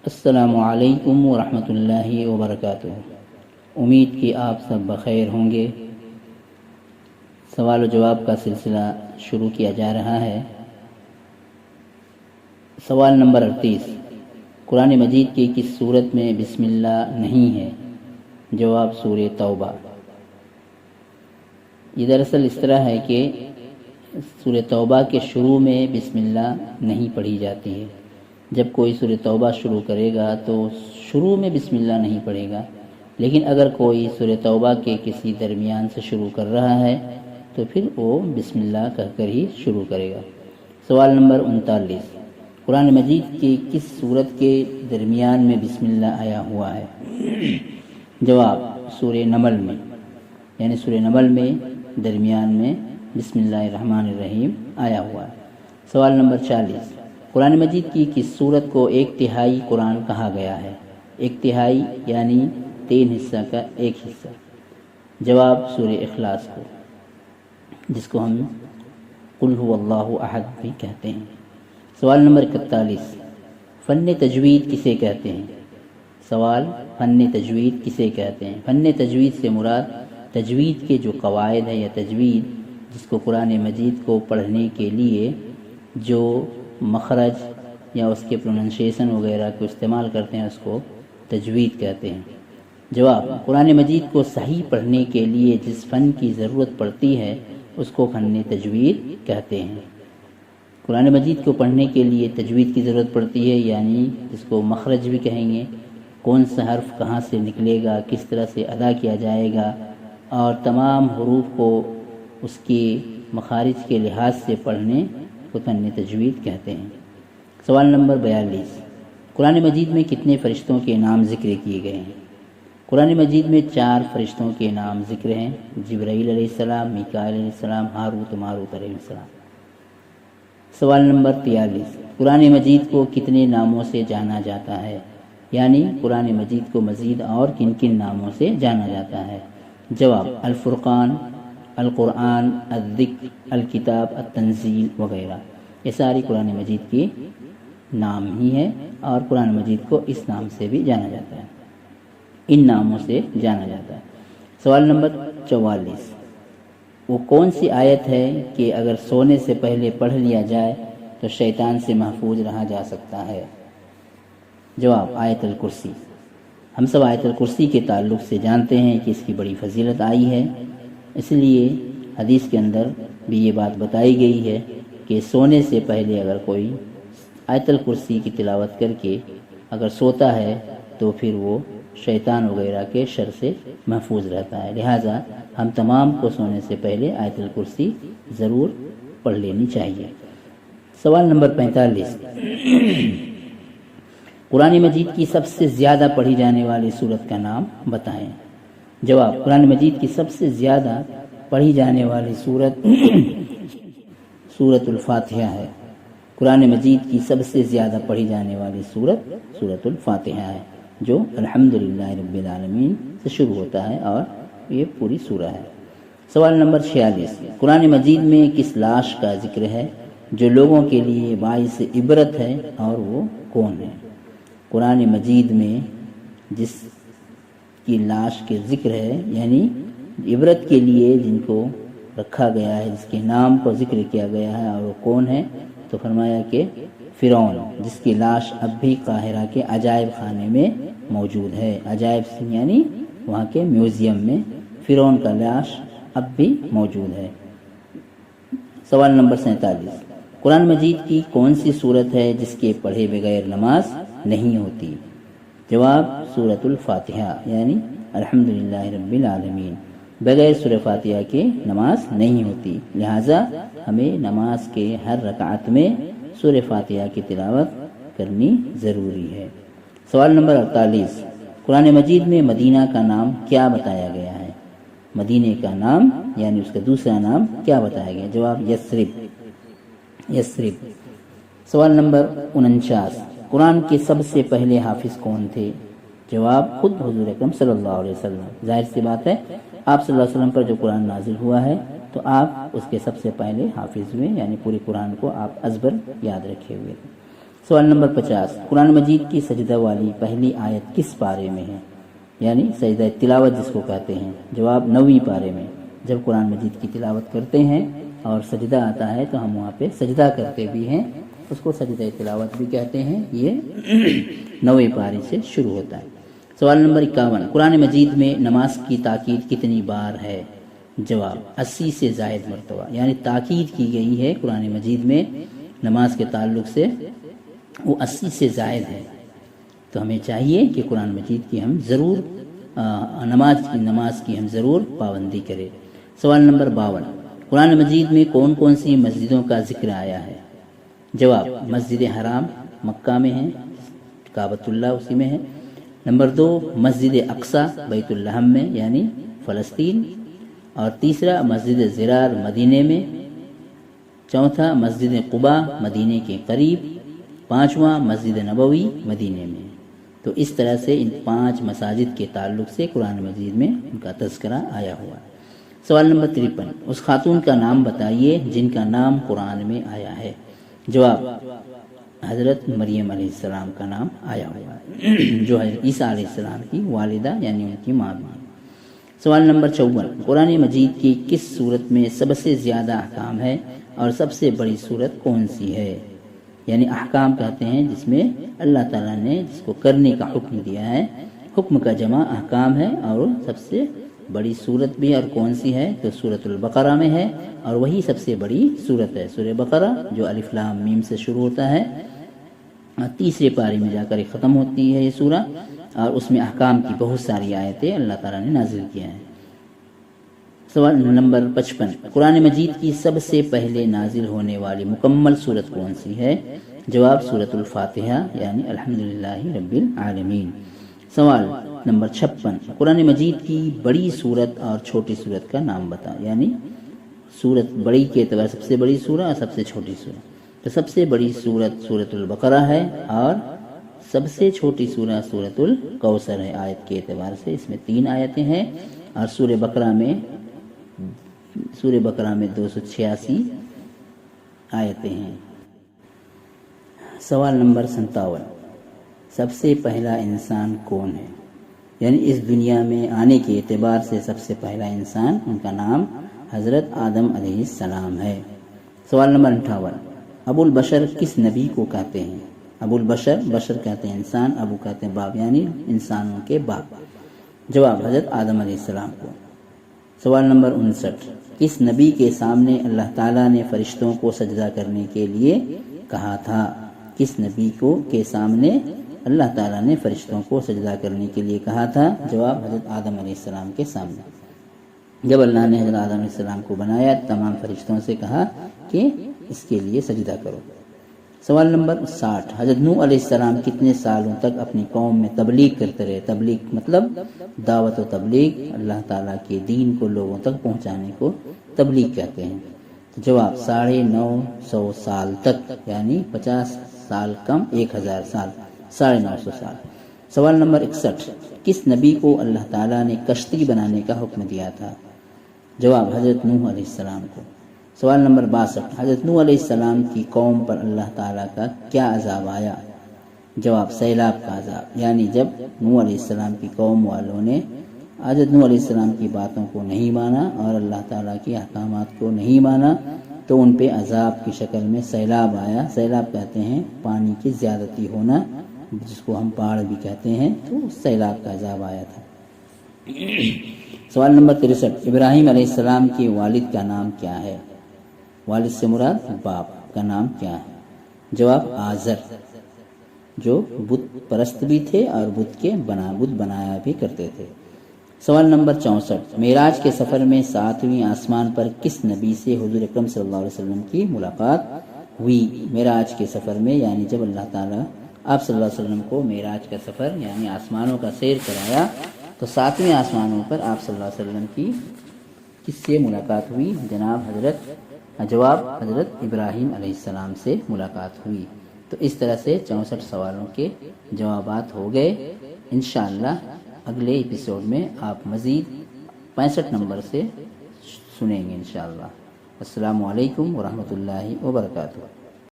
السلام علیکم ورحمۃ اللہ وبرکاتہ۔ امید کہ آپ سب بخیر ہوں گے۔ سوال و جواب کا سلسلہ شروع کیا جا رہا ہے۔ سوال نمبر 38، قرآن مجید کی کس صورت میں بسم اللہ نہیں ہے؟ جواب سورہ توبہ۔ یہ دراصل اس طرح ہے کہ سورہ توبہ کے شروع میں بسم اللہ نہیں پڑھی جاتی ہے۔ جب کوئی سورہ توبہ شروع کرے گا تو شروع میں بسم اللہ نہیں پڑھے گا، لیکن اگر کوئی سورہ توبہ کے کسی درمیان سے شروع کر رہا ہے تو پھر وہ بسم اللہ کہہ کر ہی شروع کرے گا۔ سوال نمبر 39، قرآن مجید کی کس سورت کے درمیان میں بسم اللہ آیا ہوا ہے؟ جواب سورہ نمل میں، یعنی سورہ نمل میں درمیان میں بسم اللہ الرحمن الرحیم آیا ہوا ہے۔ سوال نمبر 40، قرآن مجید کی کس سورت کو ایک تہائی قرآن کہا گیا ہے؟ ایک تہائی یعنی 3 حصہ کا ایک حصہ۔ جواب سورہ اخلاص کو، جس کو ہم قل هو اللہ احد بھی کہتے ہیں۔ سوال نمبر 41، فن تجوید کسے کہتے ہیں؟ سوال، فن تجوید کسے کہتے ہیں؟ فن تجوید سے مراد تجوید کے جو قواعد ہے یا تجوید جس کو قرآن مجید کو پڑھنے کے لیے جو مخرج یا اس کے پروننسیشن وغیرہ کو استعمال کرتے ہیں اس کو تجوید کہتے ہیں۔ جواب، قرآن مجید کو صحیح پڑھنے کے لیے جس فن کی ضرورت پڑتی ہے اس کو فن تجوید کہتے ہیں۔ قرآن مجید کو پڑھنے کے لیے تجوید کی ضرورت پڑتی ہے، یعنی جس کو مخرج بھی کہیں گے، کون سا حرف کہاں سے نکلے گا، کس طرح سے ادا کیا جائے گا، اور تمام حروف کو اس کی مخارج کے لحاظ سے پڑھنے کو فن تجوید کہتے ہیں۔ سوال نمبر 42، قرآن مجید میں کتنے فرشتوں کے نام ذکر کیے گئے ہیں؟ قرآن مجید میں 4 فرشتوں کے نام ذکر ہیں، جبرائیل علیہ السلام، میکائیل علیہ السلام، ہاروت و ماروت علیہ السلام۔ سوال نمبر 43، قرآن مجید کو کتنے ناموں سے جانا جاتا ہے؟ یعنی قرآن مجید کو مزید اور کن کن ناموں سے جانا جاتا ہے؟ جواب، الفرقان، القرآن، الذکر، الکتاب، التنزیل وغیرہ۔ یہ ساری قرآن مجید کی نام ہی ہے اور قرآن مجید کو اس نام سے بھی جانا جاتا ہے، ان ناموں سے جانا جاتا ہے۔ سوال نمبر 44، وہ کون سی آیت ہے کہ اگر سونے سے پہلے پڑھ لیا جائے تو شیطان سے محفوظ رہا جا سکتا ہے؟ جواب، آیت الکرسی۔ ہم سب آیت الکرسی کے تعلق سے جانتے ہیں کہ اس کی بڑی فضیلت آئی ہے، اس لیے حدیث کے اندر بھی یہ بات بتائی گئی ہے کہ سونے سے پہلے اگر کوئی آیت الکرسی کی تلاوت کر کے اگر سوتا ہے تو پھر وہ شیطان وغیرہ کے شر سے محفوظ رہتا ہے، لہٰذا ہم تمام کو سونے سے پہلے آیت الکرسی ضرور پڑھ لینی چاہیے۔ سوال نمبر 45، قرآن مجید کی سب سے زیادہ پڑھی جانے والی سورت کا نام بتائیں۔ جواب، قرآن مجید کی سب سے زیادہ پڑھی جانے والی سورت سورۃ الفاتحہ ہے۔ قرآن مجید کی سب سے زیادہ پڑھی جانے والی سورت سورۃ الفاتحہ ہے، جو الحمدللہ رب العالمین سے شروع ہوتا ہے اور یہ پوری سورہ ہے۔ سوال نمبر 46، قرآن مجید میں کس لاش کا ذکر ہے جو لوگوں کے لیے باعث عبرت ہے اور وہ کون ہے؟ قرآن مجید میں جس کی لاش کے ذکر ہے، یعنی عبرت کے لیے جن کو رکھا گیا ہے، جس کے نام کو ذکر کیا گیا ہے، اور وہ کون ہے؟ تو فرمایا کہ فرعون، جس کی لاش اب بھی قاہرہ کے عجائب خانے میں موجود ہے۔ عجائب یعنی وہاں کے میوزیم میں فرعون کا لاش اب بھی موجود ہے۔ سوال نمبر 47، قرآن مجید کی کون سی صورت ہے جس کے پڑھے بغیر نماز نہیں ہوتی؟ جواب، سورۃ الفاتحہ، یعنی الحمدللہ رب العالمین۔ بغیر سورہ فاتحہ کے نماز نہیں ہوتی، لہٰذا ہمیں نماز کے ہر رکعت میں سورہ فاتحہ کی تلاوت کرنی ضروری ہے۔ سوال نمبر 48، قرآن مجید میں مدینہ کا نام کیا بتایا گیا ہے؟ مدینہ کا نام یعنی اس کا دوسرا نام کیا بتایا گیا؟ جواب، یثرب۔ سوال نمبر 49، قرآن کے سب سے پہلے حافظ کون تھے؟ جواب، خود حضور اکرم صلی اللہ علیہ وسلم۔ ظاہر سی بات ہے، آپ صلی اللہ علیہ وسلم پر جو قرآن نازل ہوا ہے تو آپ اس کے سب سے پہلے حافظ ہوئے، یعنی پورے قرآن کو آپ ازبر یاد رکھے ہوئے تھے۔ سوال نمبر 50، قرآن مجید کی سجدہ والی پہلی آیت کس پارے میں ہے؟ یعنی سجدہ تلاوت جس کو کہتے ہیں۔ جواب 9ویں پارے میں۔ جب قرآن مجید کی تلاوت کرتے ہیں اور سجدہ آتا ہے تو ہم وہاں پہ سجدہ کرتے بھی ہیں، اس کو سجدہ تلاوت بھی کہتے ہیں۔ یہ 9ویں پارے سے شروع ہوتا ہے۔ سوال نمبر 51، قرآن مجید میں نماز کی تاکید کتنی بار ہے؟ جواب 80 سے زائد مرتبہ، یعنی تاکید کی گئی ہے قرآن مجید میں نماز کے تعلق سے، وہ 80 سے زائد ہے۔ تو ہمیں چاہیے کہ قرآن مجید کی ہم ضرور نماز کی ہم ضرور پابندی کریں۔ سوال نمبر 52، قرآن مجید میں کون کون سی مسجدوں کا ذکر آیا ہے؟ جواب مسجد حرام مکہ میں ہے، کعبۃ اللہ اسی میں ہے۔ نمبر 2 مسجد اقصی بیت اللحم میں یعنی فلسطین، اور تیسرا مسجد زرار مدینے میں، چوتھا مسجد قباء مدینے کے قریب، پانچواں مسجد نبوی مدینے میں۔ تو اس طرح سے ان 5 مساجد کے تعلق سے قرآن مجید میں ان کا تذکرہ آیا ہوا ہے۔ سوال نمبر 53، اس خاتون کا نام بتائیے جن کا نام قرآن میں آیا ہے؟ جواب حضرت مریم علیہ السلام کا نام آیا ہوا ہے، جو حضرت عیسیٰ علیہ السلام کی والدہ یعنی ان کی ماں بھی ہے۔ سوال نمبر 54، قرآن مجید کی کس صورت میں سب سے زیادہ احکام ہے اور سب سے بڑی صورت کون سی ہے؟ یعنی احکام کہتے ہیں جس میں اللہ تعالیٰ نے جس کو کرنے کا حکم دیا ہے، حکم کا جمع احکام ہے، اور سب سے بڑی صورت بھی اور کون سی ہے تو سورۃ البقرہ میں ہے، اور وہی سب سے بڑی صورت ہے سورہ بقرہ، جو الف لام میم سے شروع ہوتا ہے، اور تیسرے پارے میں جا کر ختم ہوتی ہے یہ سورہ، اور اس میں احکام کی بہت ساری آیتیں اللہ تعالیٰ نے نازل کیا ہے۔ سوال نمبر 55، قرآن مجید کی سب سے پہلے نازل ہونے والی مکمل سورت کون سی ہے؟ جواب سورۃ الفاتحہ یعنی الحمدللہ رب العالمین۔ سوال نمبر 56، قرآن مجید کی بڑی سورت اور چھوٹی سورت کا نام بتا، یعنی سورت بڑی کے اعتبار سب سے بڑی سورت اور سب سے چھوٹی سورت۔ تو سب سے بڑی سورت سورۃ البقرہ ہے، اور سب سے چھوٹی سورت سورۃ الکوثر ہے آیت کے اعتبار سے۔ اس میں 3 آیتیں ہیں، اور سورہ بقرہ میں 286 آیتیں ہیں۔ سوال نمبر 57، سب سے پہلا انسان کون ہے؟ یعنی اس دنیا میں آنے کے اعتبار سے سب سے پہلا انسان، ان کا نام حضرت آدم علیہ السلام ہے۔ سوال نمبر 58، ابو البشر کس نبی کو کہتے ہیں؟ ابو البشر، بشر کہتے ہیں انسان، ابو کہتے ہیں باپ، یعنی انسانوں کے باپ۔ جواب حضرت آدم علیہ السلام کو۔ سوال نمبر 59، کس نبی کے سامنے اللہ تعالیٰ نے فرشتوں کو سجدہ کرنے کے لیے کہا تھا؟ کس نبی کے سامنے اللہ تعالیٰ نے فرشتوں کو سجدہ کرنے کے لیے کہا تھا؟ جواب حضرت آدم علیہ السلام کے سامنے۔ جب اللہ نے حضرت آدم علیہ السلام کو بنایا، تمام فرشتوں سے کہا کہ اس کے لیے سجدہ کرو۔ سوال نمبر 60، حضرت نوح علیہ السلام کتنے سالوں تک اپنی قوم میں تبلیغ کرتے رہے؟ تبلیغ مطلب دعوت و تبلیغ، اللہ تعالیٰ کے دین کو لوگوں تک پہنچانے کو تبلیغ کہتے ہیں۔ جواب 950 سال تک، یعنی 50 سال کم 1000 سال، 950 سال۔ سوال نمبر 61، کس نبی کو اللہ تعالیٰ نے کشتی بنانے کا حکم دیا تھا؟ جواب حضرت نوح علیہ السلام کو۔ سوال نمبر 62، حضرت نوح علیہ السلام کی قوم پر اللہ تعالیٰ کا کیا عذاب آیا؟ جواب سیلاب کا عذاب، یعنی جب نوح علیہ السلام کی قوم والوں نے حضرت نوح علیہ السلام کی باتوں کو نہیں مانا اور اللہ تعالیٰ کے احکامات کو نہیں مانا، تو ان پہ عذاب کی شکل میں سیلاب آیا۔ سیلاب کہتے ہیں پانی کی زیادتی ہونا، جس کو ہم پہاڑ بھی کہتے ہیں، تو سیلاب کا عذاب آیا تھا۔ سوال نمبر 63، ابراہیم علیہ السلام کے والد کا نام کیا ہے؟ والد سے مراد باپ کا نام کیا ہے؟ جواب آزر، جو بت پرست بھی تھے اور بت بنایا بھی کرتے تھے۔ سوال نمبر 64، معراج کے سفر میں 7ویں آسمان پر کس نبی سے حضور اکرم صلی اللہ علیہ وسلم کی ملاقات ہوئی؟ معراج کے سفر میں، یعنی جب اللہ تعالیٰ آپ صلی اللہ علیہ وسلم کو معراج کا سفر یعنی آسمانوں کا سیر کرایا، تو 7ویں آسمانوں پر آپ صلی اللہ علیہ وسلم کی کس سے ملاقات ہوئی؟ جواب حضرت ابراہیم علیہ السلام سے ملاقات ہوئی۔ تو اس طرح سے 64 سوالوں کے جوابات ہو گئے۔ انشاءاللہ اگلے ایپیسوڈ میں آپ مزید 65 نمبر سے سنیں گے انشاءاللہ۔ السلام علیکم ورحمۃ اللہ وبرکاتہ۔